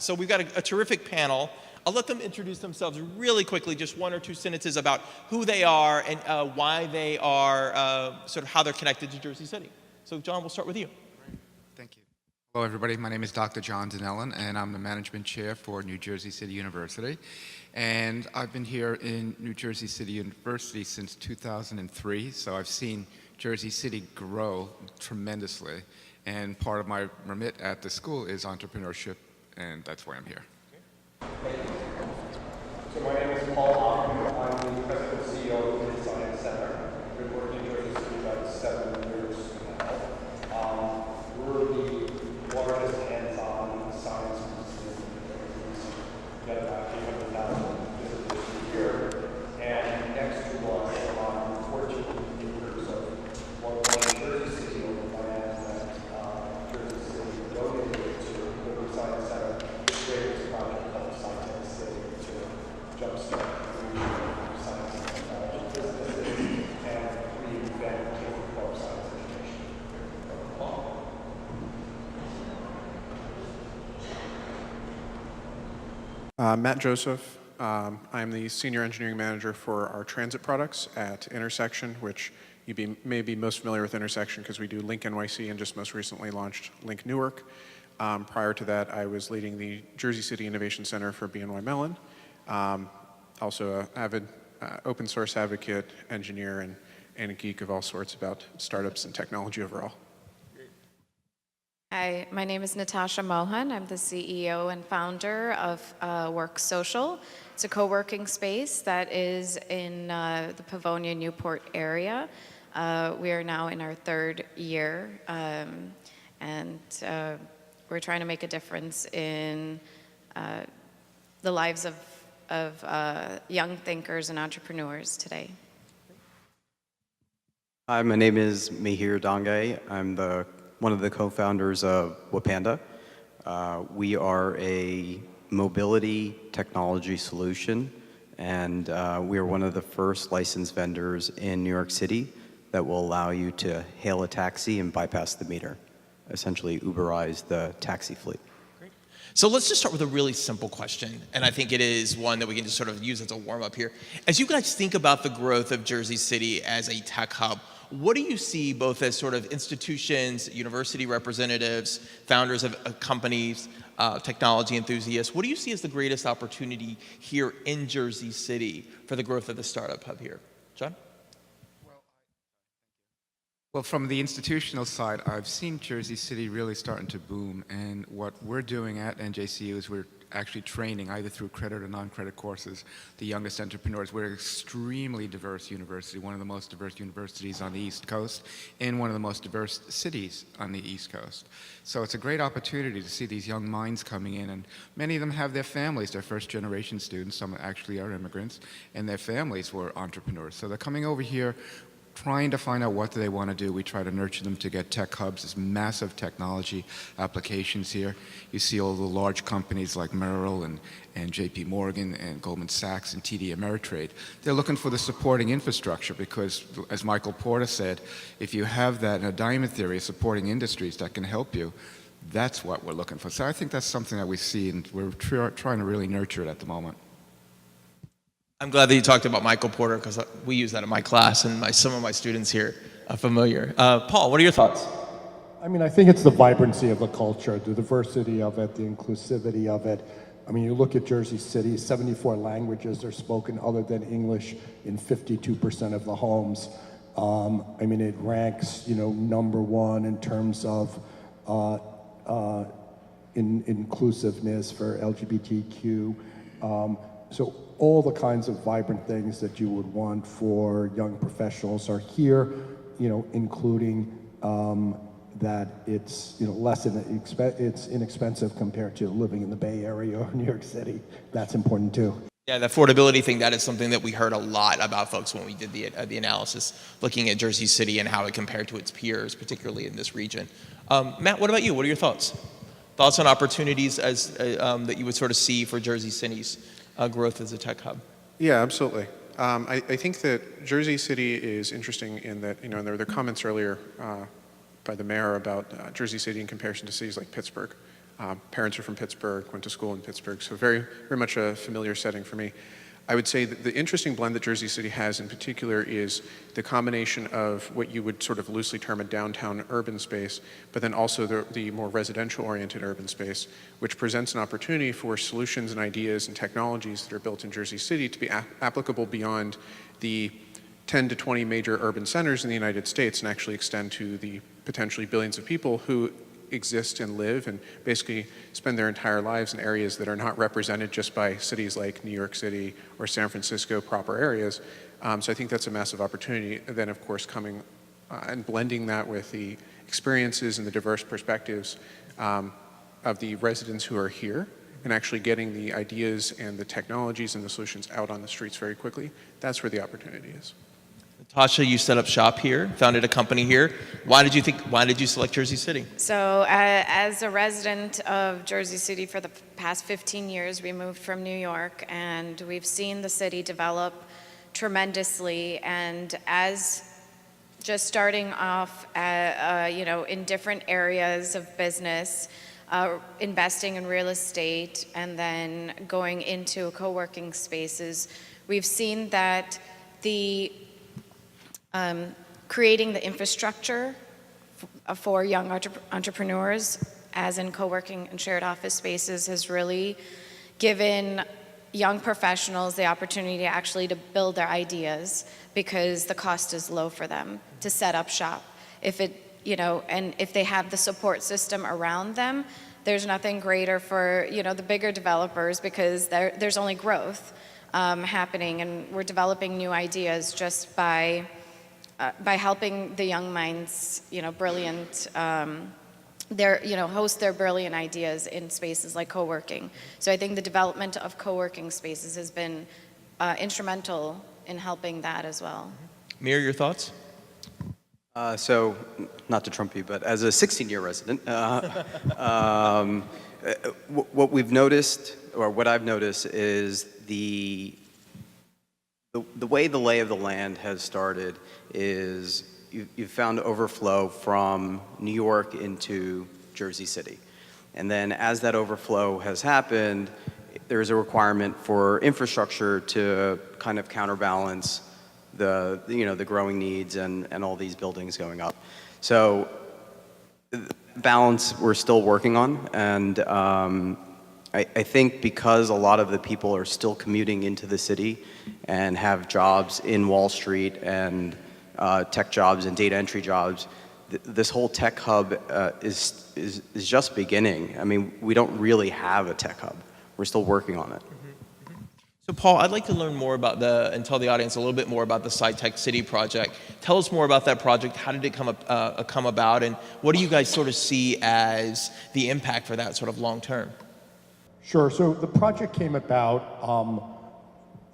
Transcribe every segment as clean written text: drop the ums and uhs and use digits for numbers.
So we've got a terrific panel. I'll let them introduce themselves really quickly, just one or two sentences about who they are and why they are, sort of how they're connected to Jersey City. So John, we'll start with you. Great. Thank you. Hello, everybody. My name is Dr. John Dinellen, and I'm the management chair for New Jersey City University. And I've been here in New Jersey City University since 2003, so I've seen Jersey City grow tremendously. And part of my remit at the school is entrepreneurship, and that's why I'm here. So my name is Paul Hoffman. I'm the president and CEO of the Science Center. I've been working in Jersey City about 7 years now. We're the largest hands-on science museum in the East. We've got about 800,000 visitors a year. And next to us are 14 acres of what was Jersey City open land that Jersey City donated to the Science Center to create this project called SciTech City to jumpstart the science and technology businesses and reinvent K-12 science education. Paul? Matt Joseph. I'm the Senior Engineering Manager for our transit products at Intersection, which you may be most familiar with Intersection because we do Link NYC and just most recently launched Link Newark. Prior to that, I was leading the Jersey City Innovation Center for BNY Mellon. Also an avid open source advocate, engineer, and a geek of all sorts about startups and technology overall. Hi, my name is Natasha Mohan. I'm the CEO and founder of Work Social. It's a co-working space that is in the Pavonia, Newport area. We are now in our 3rd year, and we're trying to make a difference in the lives of young thinkers and entrepreneurs today. Hi, my name is Mihir Dangay. I'm one of the co-founders of Wapanda. We are a mobility technology solution, and we are one of the first licensed vendors in New York City that will allow you to hail a taxi and bypass the meter, essentially Uberize the taxi fleet. Great. So let's just start with a really simple question, and I think it is one that we can just sort of use as a warm-up here. As you guys think about the growth of Jersey City as a tech hub, what do you see both as sort of institutions, university representatives, founders of companies, technology enthusiasts, what do you see as the greatest opportunity here in Jersey City for the growth of the startup hub here? John? Well, from the institutional side, I've seen Jersey City really starting to boom, and what we're doing at NJCU is we're actually training, either through credit or non-credit courses, the youngest entrepreneurs. We're an extremely diverse university, one of the most diverse universities on the East Coast, and one of the most diverse cities on the East Coast. So it's a great opportunity to see these young minds coming in, and many of them have their families, they're first-generation students, some actually are immigrants, and their families were entrepreneurs. So they're coming over here trying to find out what do they want to do. We try to nurture them to get tech hubs. There's massive technology applications here. You see all the large companies like Merrill and JP Morgan and Goldman Sachs and TD Ameritrade. They're looking for the supporting infrastructure because, as Michael Porter said, if you have that in a diamond theory of supporting industries that can help you, that's what we're looking for. So I think that's something that we see, and we're trying to really nurture it at the moment. I'm glad that you talked about Michael Porter because we use that in my class and some of my students here are familiar. Paul, what are your thoughts? I mean, I think it's the vibrancy of the culture, the diversity of it, the inclusivity of it. I mean, you look at Jersey City, 74 languages are spoken other than English in 52% of the homes. I mean, it ranks, #1 in terms of inclusiveness for LGBTQ. So all the kinds of vibrant things that you would want for young professionals are here, including that it's it's inexpensive compared to living in the Bay Area or New York City. That's important too. Yeah, the affordability thing, that is something that we heard a lot about folks when we did the analysis, looking at Jersey City and how it compared to its peers, particularly in this region. Matt, what about you? What are your thoughts? Thoughts on opportunities as that you would sort of see for Jersey City's growth as a tech hub? Yeah, absolutely. I think that Jersey City is interesting in that, and there were comments earlier by the mayor about Jersey City in comparison to cities like Pittsburgh. Parents are from Pittsburgh, went to school in Pittsburgh, so very, very much a familiar setting for me. I would say that the interesting blend that Jersey City has in particular is the combination of what you would sort of loosely term a downtown urban space, but then also the more residential-oriented urban space, which presents an opportunity for solutions and ideas and technologies that are built in Jersey City to be applicable beyond the 10 to 20 major urban centers in the United States and actually extend to the potentially billions of people who exist and live and basically spend their entire lives in areas that are not represented just by cities like New York City or San Francisco proper areas. So I think that's a massive opportunity. And then, of course, coming and blending that with the experiences and the diverse perspectives of the residents who are here and actually getting the ideas and the technologies and the solutions out on the streets very quickly, that's where the opportunity is. Tasha, you set up shop here, founded a company here. Why did you select Jersey City? So as a resident of Jersey City for the past 15 years, we moved from New York, and we've seen the city develop tremendously. And as just starting off, in different areas of business, investing in real estate, and then going into co-working spaces, we've seen that creating the infrastructure for young entrepreneurs, as in co-working and shared office spaces, has really given young professionals the opportunity actually to build their ideas because the cost is low for them to set up shop. And if they have the support system around them, there's nothing greater for the bigger developers because there's only growth happening, and we're developing new ideas just by helping the young minds, host their brilliant ideas in spaces like co-working. So I think the development of co-working spaces has been instrumental in helping that as well. Mir, your thoughts? So, not to trump you, but as a 16-year resident, what we've noticed, or what I've noticed, is the way the lay of the land has started is you've found overflow from New York into Jersey City. And then as that overflow has happened, there's a requirement for infrastructure to kind of counterbalance the growing needs and all these buildings going up. So balance we're still working on, and I think because a lot of the people are still commuting into the city and have jobs in Wall Street and tech jobs and data entry jobs, this whole tech hub is just beginning. I mean, we don't really have a tech hub. We're still working on it. So Paul, I'd like to learn more about and tell the audience a little bit more about the SciTech City project. Tell us more about that project. How did it come about, and what do you guys sort of see as the impact for that sort of long term? Sure. So the project came about,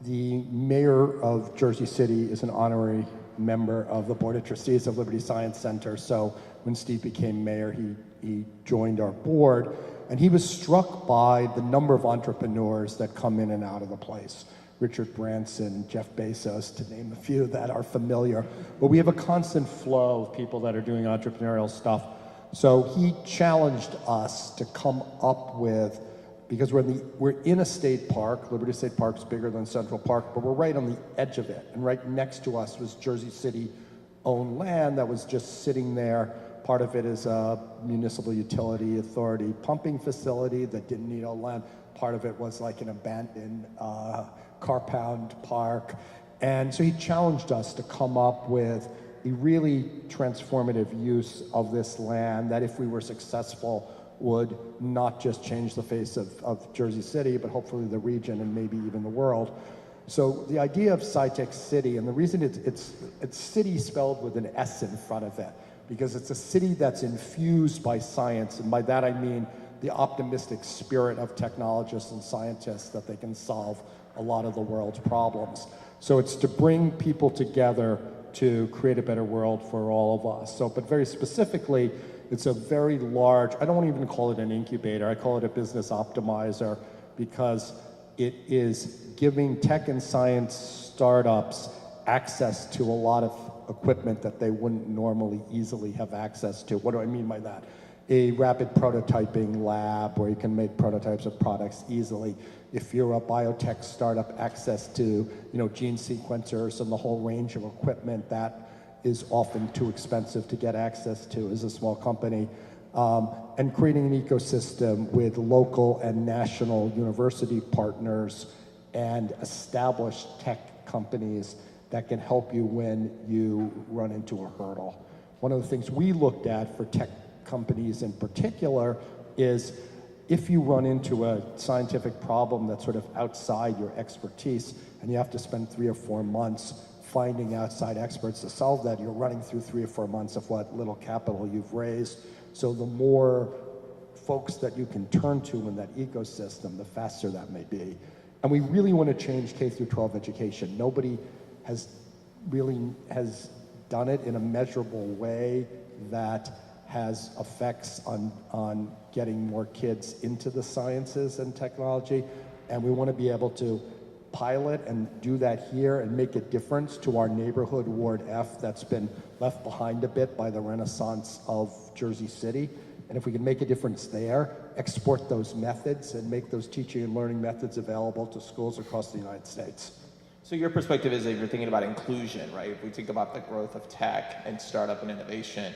the mayor of Jersey City is an honorary member of the Board of Trustees of Liberty Science Center. So when Steve became mayor, he joined our board, and he was struck by the number of entrepreneurs that come in and out of the place. Richard Branson, Jeff Bezos, to name a few that are familiar. But we have a constant flow of people that are doing entrepreneurial stuff. So he challenged us to come up with, because we're in a state park. Liberty State Park's bigger than Central Park, but we're right on the edge of it. And right next to us was Jersey City-owned land that was just sitting there. Part of it is a municipal utility authority pumping facility that didn't need all land. Part of it was like an abandoned car pound park. And so he challenged us to come up with a really transformative use of this land that, if we were successful, would not just change the face of Jersey City, but hopefully the region and maybe even the world. So the idea of SciTech City, and the reason it's city spelled with an S in front of it, because it's a city that's infused by science, and by that I mean the optimistic spirit of technologists and scientists that they can solve a lot of the world's problems. So it's to bring people together to create a better world for all of us. So, but very specifically, it's a very large, I don't want to even call it an incubator, I call it a business optimizer, because it is giving tech and science startups access to a lot of equipment that they wouldn't normally easily have access to. What do I mean by that? a rapid prototyping lab where you can make prototypes of products easily. If you're a biotech startup, access to gene sequencers and the whole range of equipment that is often too expensive to get access to as a small company. And creating an ecosystem with local and national university partners and established tech companies that can help you when you run into a hurdle. One of the things we looked at for tech companies in particular is if you run into a scientific problem that's sort of outside your expertise and you have to spend 3 or 4 months finding outside experts to solve that, you're running through 3 or 4 months of what little capital you've raised. So the more folks that you can turn to in that ecosystem, the faster that may be. And we really want to change K through 12 education. Nobody has done it in a measurable way that has effects on getting more kids into the sciences and technology. And we want to be able to pilot and do that here and make a difference to our neighborhood Ward F that's been left behind a bit by the renaissance of Jersey City. And if we can make a difference there, export those methods and make those teaching and learning methods available to schools across the United States. So your perspective is that you're thinking about inclusion, right? If we think about the growth of tech and startup and innovation,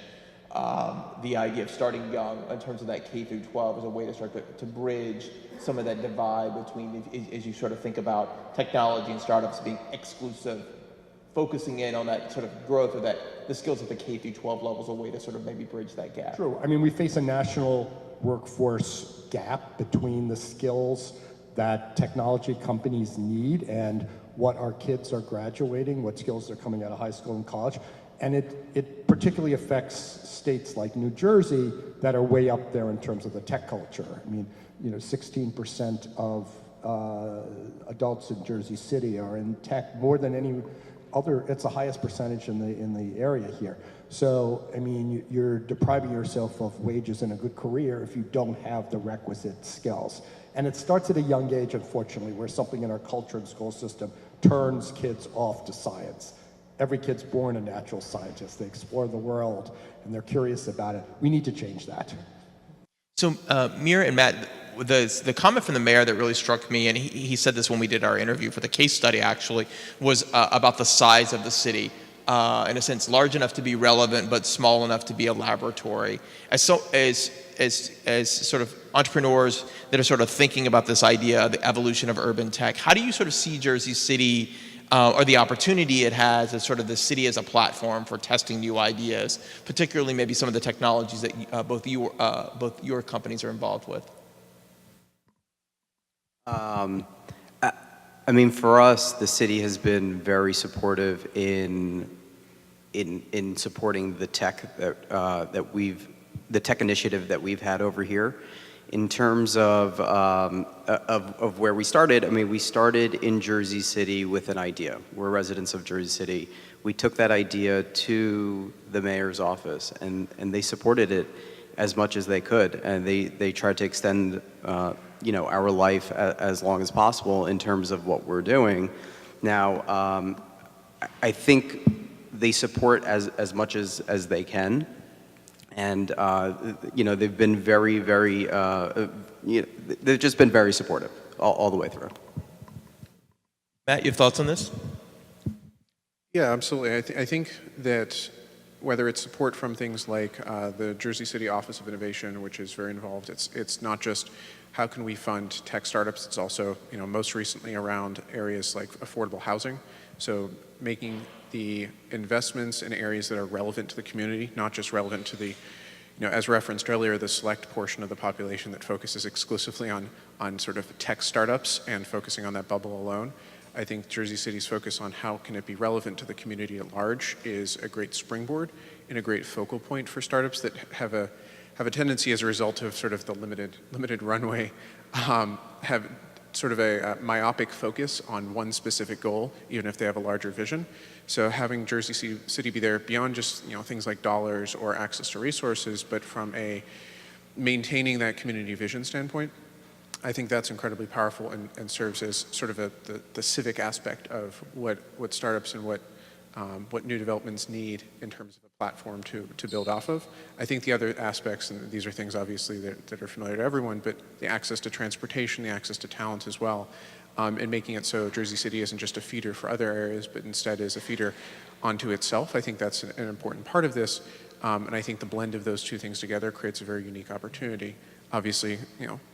the idea of starting young in terms of that K through 12 is a way to start to bridge some of that divide between, as you sort of think about technology and startups being exclusive, focusing in on that sort of growth of the skills at the K through 12 level is a way to sort of maybe bridge that gap. True. I mean, we face a national workforce gap between the skills that technology companies need and what our kids are graduating, what skills they're coming out of high school and college. And it particularly affects states like New Jersey that are way up there in terms of the tech culture. I mean, 16% of adults in Jersey City are in tech, more than any other. It's the highest percentage in the area here. So, I mean, you're depriving yourself of wages and a good career if you don't have the requisite skills. And it starts at a young age, unfortunately, where something in our culture and school system turns kids off to science. Every kid's born a natural scientist. They explore the world and they're curious about it. We need to change that. So Mira and Matt, the comment from the mayor that really struck me, and he said this when we did our interview for the case study actually, was about the size of the city. In a sense, large enough to be relevant, but small enough to be a laboratory. As sort of entrepreneurs that are sort of thinking about this idea, the evolution of urban tech, how do you sort of see Jersey City or the opportunity it has as sort of the city as a platform for testing new ideas, particularly maybe some of the technologies that both your companies are involved with? I mean, for us, the city has been very supportive in supporting the tech the tech initiative that we've had over here. In terms of where we started, I mean, we started in Jersey City with an idea. We're residents of Jersey City. We took that idea to the mayor's office, and they supported it as much as they could, and they tried to extend our life as long as possible in terms of what we're doing. Now, I think they support as much as they can. And they've been very, very, they've just been very supportive all the way through. Matt, you have thoughts on this? Yeah, absolutely. I think that whether it's support from things like the Jersey City Office of Innovation, which is very involved, it's not just how can we fund tech startups, it's also, most recently around areas like affordable housing. So making the investments in areas that are relevant to the community, not just relevant to the, as referenced earlier, the select portion of the population that focuses exclusively on sort of tech startups and focusing on that bubble alone. I think Jersey City's focus on how can it be relevant to the community at large is a great springboard and a great focal point for startups that have a tendency, as a result of sort of the limited runway, have sort of a myopic focus on one specific goal, even if they have a larger vision. So having Jersey City be there beyond just things like dollars or access to resources, but from a maintaining that community vision standpoint, I think that's incredibly powerful and serves as sort of the civic aspect of what startups and what what new developments need in terms of a platform to build off of. I think the other aspects, and these are things obviously that are familiar to everyone, but the access to transportation, the access to talent as well, and making it so Jersey City isn't just a feeder for other areas, but instead is a feeder onto itself. I think that's an important part of this, and I think the blend of those two things together creates a very unique opportunity. Obviously,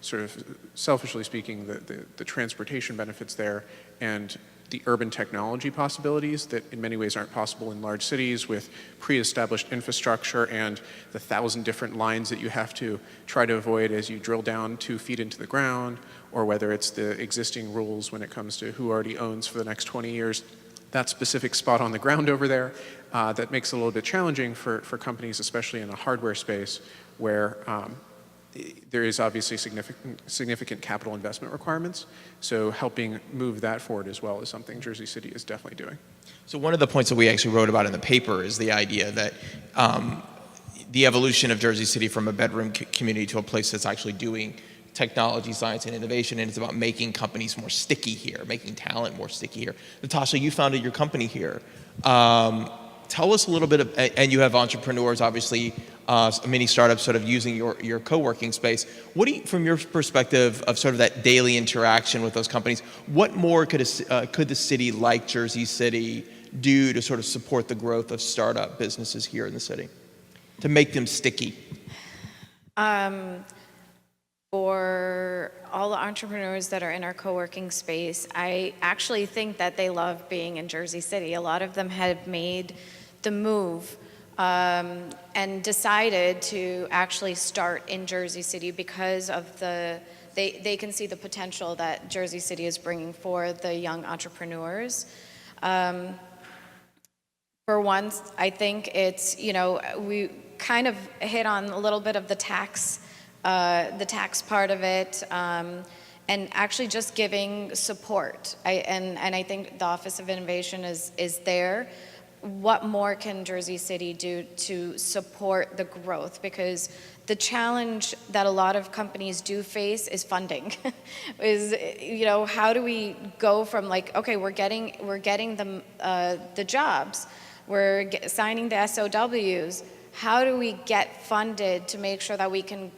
sort of selfishly speaking, the transportation benefits there and the urban technology possibilities that in many ways aren't possible in large cities with pre-established infrastructure and the 1,000 different lines that you have to try to avoid as you drill down 2 feet into the ground, or whether it's the existing rules when it comes to who already owns for the next 20 years that specific spot on the ground over there. That makes it a little bit challenging for companies, especially in a hardware space where there is obviously significant capital investment requirements. So helping move that forward as well is something Jersey City is definitely doing. So one of the points that we actually wrote about in the paper is the idea that the evolution of Jersey City from a bedroom community to a place that's actually doing technology, science, and innovation, and it's about making companies more sticky here, making talent more sticky here. Natasha, you founded your company here. Tell us a little bit and you have entrepreneurs, obviously, many startups sort of using your co-working space. What do you, from your perspective of sort of that daily interaction with those companies, what more could the city like Jersey City do to sort of support the growth of startup businesses here in the city, to make them sticky? For all the entrepreneurs that are in our co-working space, I actually think that they love being in Jersey City. A lot of them have made the move and decided to actually start in Jersey City because of they can see the potential that Jersey City is bringing for the young entrepreneurs. For once, I think it's, we kind of hit on a little bit of the tax part of it, and actually just giving support. And I think the Office of Innovation is there. What more can Jersey City do to support the growth? Because the challenge that a lot of companies do face is funding. How do we go from okay, we're getting the jobs, we're signing the SOWs. How do we get funded to make sure that we can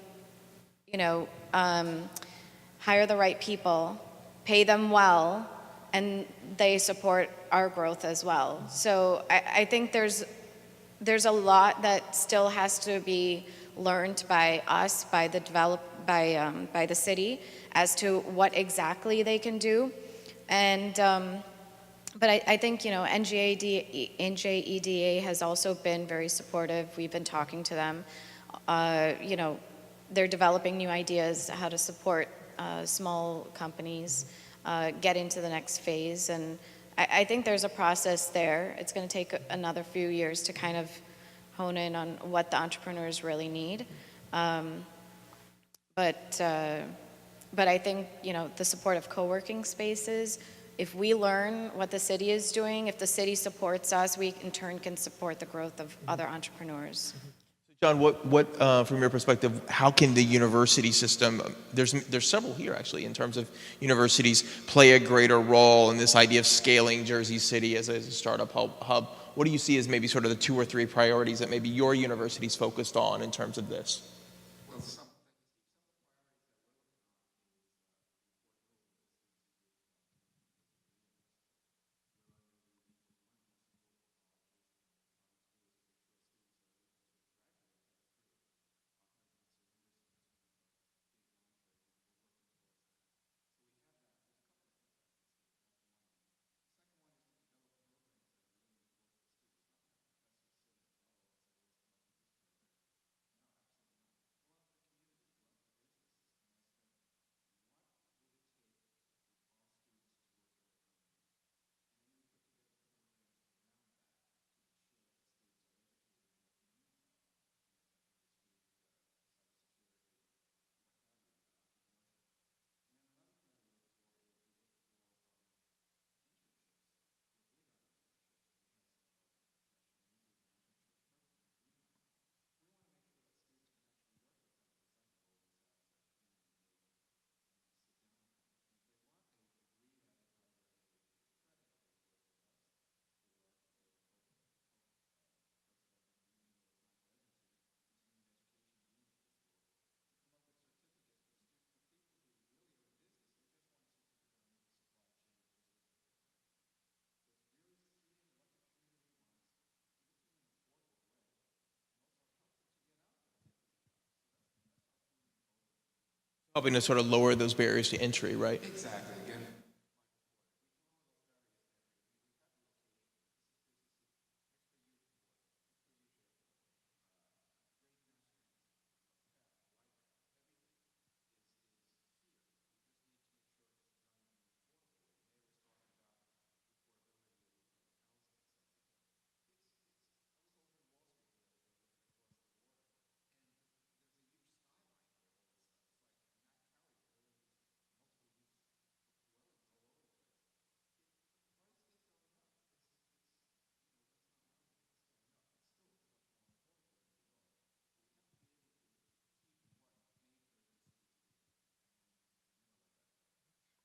hire the right people, pay them well, and they support our growth as well. So I think there's a lot that still has to be learned by us, by the city, as to what exactly they can do. And but I think NJEDA has also been very supportive. We've been talking to them. They're developing new ideas how to support small companies get into the next phase, and I think there's a process there. It's going to take another few years to kind of hone in on what the entrepreneurs really need. But I think the support of co-working spaces. If we learn what the city is doing, if the city supports us, we in turn can support the growth of other entrepreneurs. John, what from your perspective, how can the university system, there's several here actually, in terms of universities, play a greater role in this idea of scaling Jersey City as a startup hub? What do you see as maybe sort of the 2 or 3 priorities that maybe your university's focused on in terms of this? Helping to sort of lower those barriers to entry, right? Exactly. Again,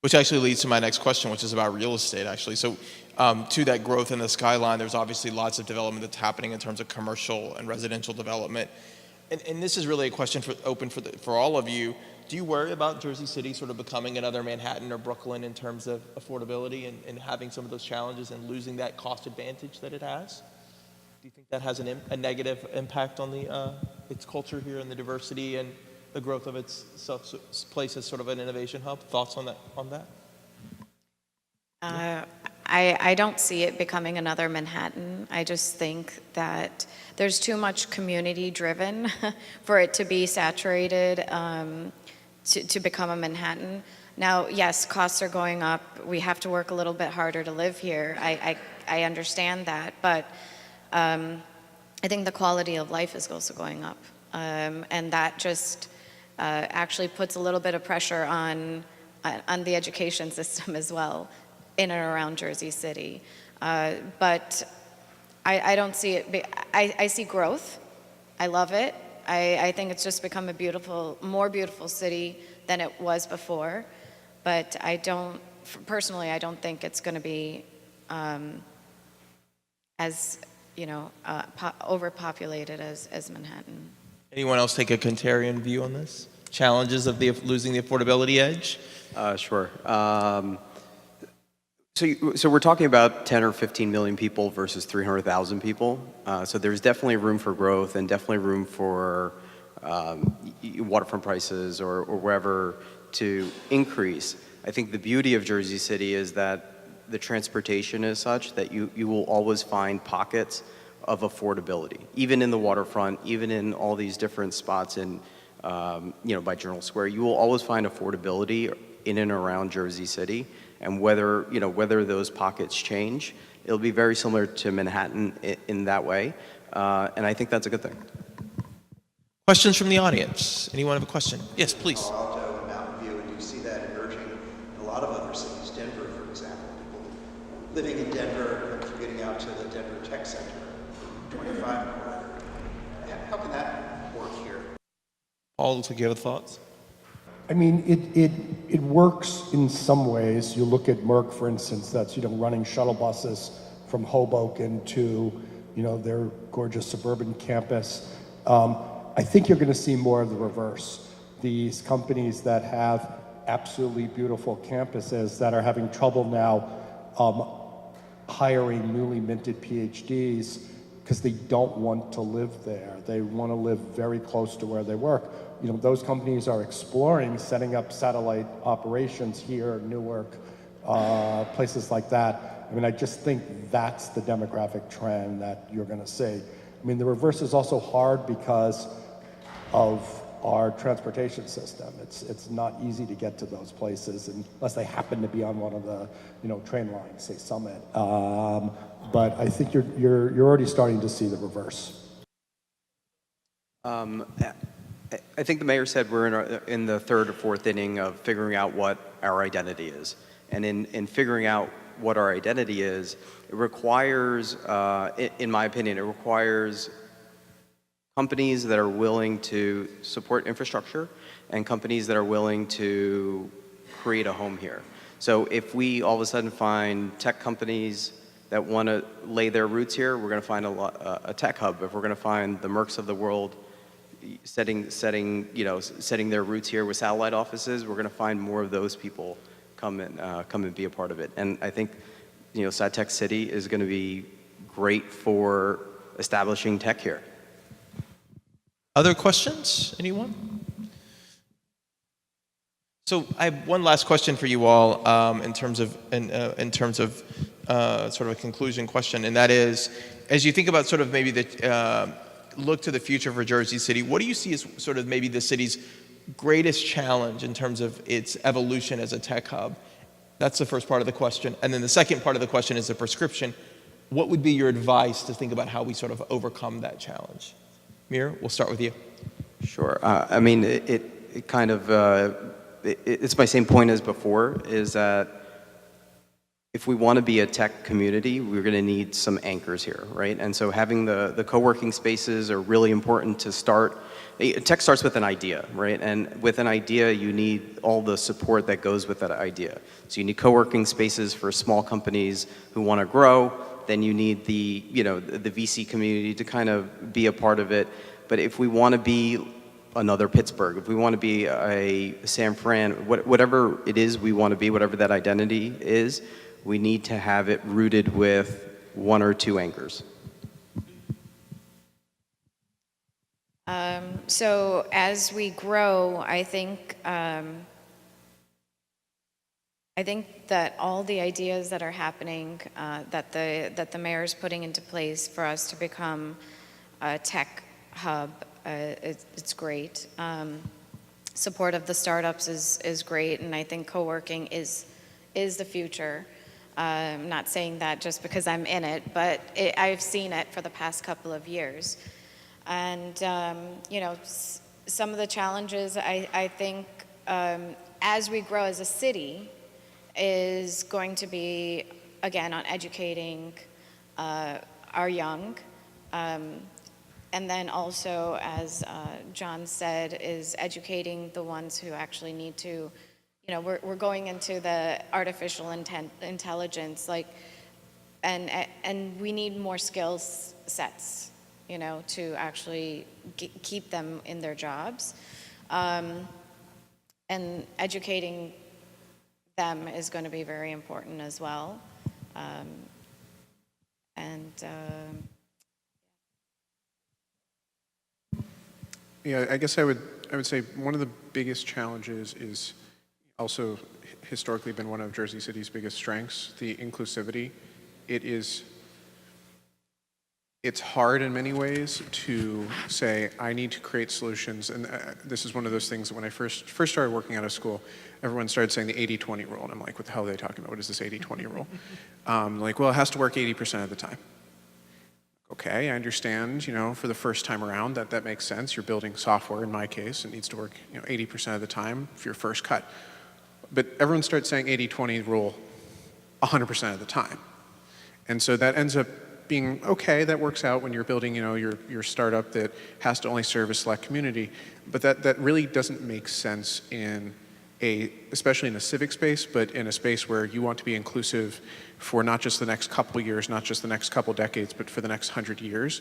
Which actually leads to my next question, which is about real estate, actually. So, to that growth in the skyline, there's obviously lots of development that's happening in terms of commercial and residential development. And this is really a question for all of you. Do you worry about Jersey City sort of becoming another Manhattan or Brooklyn in terms of affordability and having some of those challenges and losing that cost advantage that it has? Do you think that has a negative impact on its culture here and the diversity and the growth of its place as sort of an innovation hub? Thoughts on that? I don't see it becoming another Manhattan. I just think that there's too much community driven for it to be saturated to become a Manhattan. Now, yes, costs are going up. We have to work a little bit harder to live here. I understand that, but I think the quality of life is also going up. And that just actually puts a little bit of pressure on the education system as well in and around Jersey City. But I don't see it, I see growth. I love it. I think it's just become a more beautiful city than it was before. But personally, I don't think it's going to be as, overpopulated as Manhattan. Anyone else take a contrarian view on this? Challenges of losing the affordability edge? Sure. So we're talking about 10 or 15 million people versus 300,000 people. So there's definitely room for growth and definitely room for waterfront prices or wherever to increase. I think the beauty of Jersey City is that the transportation is such that you will always find pockets of affordability, even in the waterfront, even in all these different spots in, by Journal Square. You will always find affordability in and around Jersey City. And whether those pockets change, it'll be very similar to Manhattan in that way. And I think that's a good thing. Questions from the audience? Anyone have a question? Yes, please. Palo Alto and Mountain View, and you see that emerging in a lot of other cities. Denver, for example, people living in Denver and getting out to the Denver Tech Center, 25 hours. How can that work here? Paul, looks like you have thoughts. I mean, it works in some ways. You look at Merck, for instance, that's running shuttle buses from Hoboken to their gorgeous suburban campus. I think you're going to see more of the reverse. These companies that have absolutely beautiful campuses that are having trouble now hiring newly minted PhDs because they don't want to live there. They want to live very close to where they work. Those companies are exploring setting up satellite operations here, Newark, places like that. I mean, I just think that's the demographic trend that you're going to see. I mean, the reverse is also hard because of our transportation system. It's not easy to get to those places unless they happen to be on one of the train lines, say Summit. But I think you're already starting to see the reverse. I think the mayor said we're in the third or fourth inning of figuring out what our identity is. And in figuring out what our identity is, it requires, in my opinion, it requires companies that are willing to support infrastructure and companies that are willing to create a home here. So if we all of a sudden find tech companies that want to lay their roots here, we're going to find a tech hub. If we're going to find the Mercks of the world setting their roots here with satellite offices, we're going to find more of those people come and be a part of it. And I think SciTech City is going to be great for establishing tech here. Other questions? Anyone? So I have one last question for you all in terms of sort of a conclusion question, and that is, as you think about sort of maybe the look to the future for Jersey City, what do you see as sort of maybe the city's greatest challenge in terms of its evolution as a tech hub? That's the first part of the question. And then the second part of the question is a prescription. What would be your advice to think about how we sort of overcome that challenge? Mir, we'll start with you. Sure. I mean, it kind of, it's my same point as before, is that if we want to be a tech community, we're going to need some anchors here, right? And so having the co-working spaces are really important to start. Tech starts with an idea, right? And with an idea, you need all the support that goes with that idea. So you need co-working spaces for small companies who want to grow. Then you need the VC community to kind of be a part of it. But if we want to be another Pittsburgh, if we want to be a San Fran, whatever it is we want to be, whatever that identity is, we need to have it rooted with one or two anchors. So as we grow, I think that all the ideas that are happening, that the mayor is putting into place for us to become a tech hub, it's great. Support of the startups is great, and I think co-working is the future. I'm not saying that just because I'm in it, but I've seen it for the past couple of years. And, some of the challenges I think as we grow as a city is going to be, again, on educating our young. And then also, as John said, is educating the ones who actually need to, we're going into the artificial intelligence, and we need more skills sets, to actually keep them in their jobs. And educating them is going to be very important as well. Yeah, I guess I would say one of the biggest challenges is also historically been one of Jersey City's biggest strengths, the inclusivity. It's hard in many ways to say, I need to create solutions, and this is one of those things that when I first started working out of school, everyone started saying the 80-20 rule, and I'm like, what the hell are they talking about? What is this 80-20 rule? Well, it has to work 80% of the time. Okay, I understand, for the first time around that makes sense. You're building software, in my case, it needs to work 80% of the time for your first cut. But everyone starts saying 80-20 rule 100% of the time. And so that ends up being, okay, that works out when you're building, your startup that has to only serve a select community. But that really doesn't make sense especially in a civic space, but in a space where you want to be inclusive for not just the next couple years, not just the next couple decades, but for the next 100 years.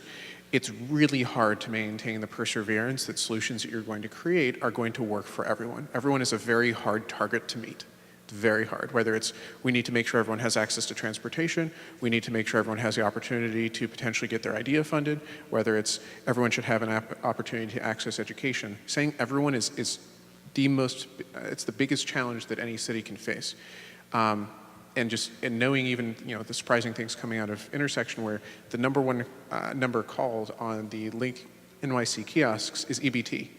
It's really hard to maintain the perseverance that solutions that you're going to create are going to work for everyone. Everyone is a very hard target to meet. It's very hard. Whether it's we need to make sure everyone has access to transportation, we need to make sure everyone has the opportunity to potentially get their idea funded, whether it's everyone should have an opportunity to access education. Saying everyone is it's the biggest challenge that any city can face. And knowing even, the surprising things coming out of intersection where the number one number called on the Link NYC kiosks is EBT.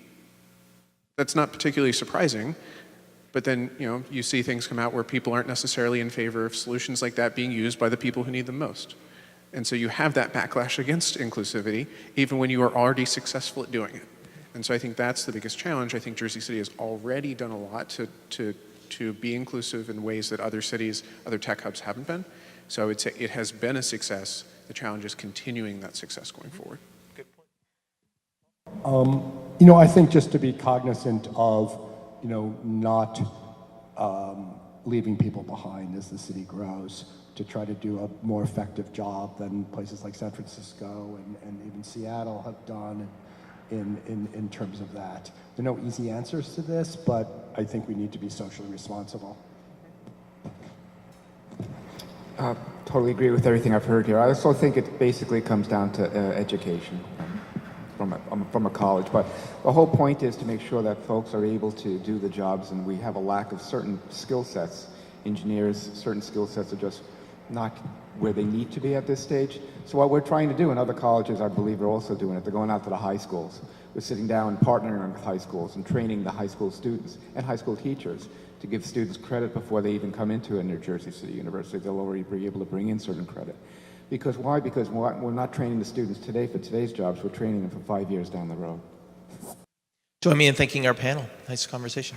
That's not particularly surprising, but then, you see things come out where people aren't necessarily in favor of solutions like that being used by the people who need them most. And so you have that backlash against inclusivity, even when you are already successful at doing it. And so I think that's the biggest challenge. I think Jersey City has already done a lot to be inclusive in ways that other cities, other tech hubs haven't been. So I would say it has been a success. The challenge is continuing that success going forward. Good point. I think just to be cognizant of, not leaving people behind as the city grows, to try to do a more effective job than places like San Francisco and even Seattle have done in terms of that. There are no easy answers to this, but I think we need to be socially responsible. Totally agree with everything I've heard here. I also think it basically comes down to education from from a college. But the whole point is to make sure that folks are able to do the jobs, and we have a lack of certain skill sets. Engineers, certain skill sets are just not where they need to be at this stage. So what we're trying to do, and other colleges, I believe, are also doing it, they're going out to the high schools. We're sitting down and partnering with high schools and training the high school students and high school teachers to give students credit before they even come into a New Jersey City University. They'll already be able to bring in certain credit. Because why? Because we're not training the students today for today's jobs, we're training them for 5 years down the road. Join me in thanking our panel. Nice conversation.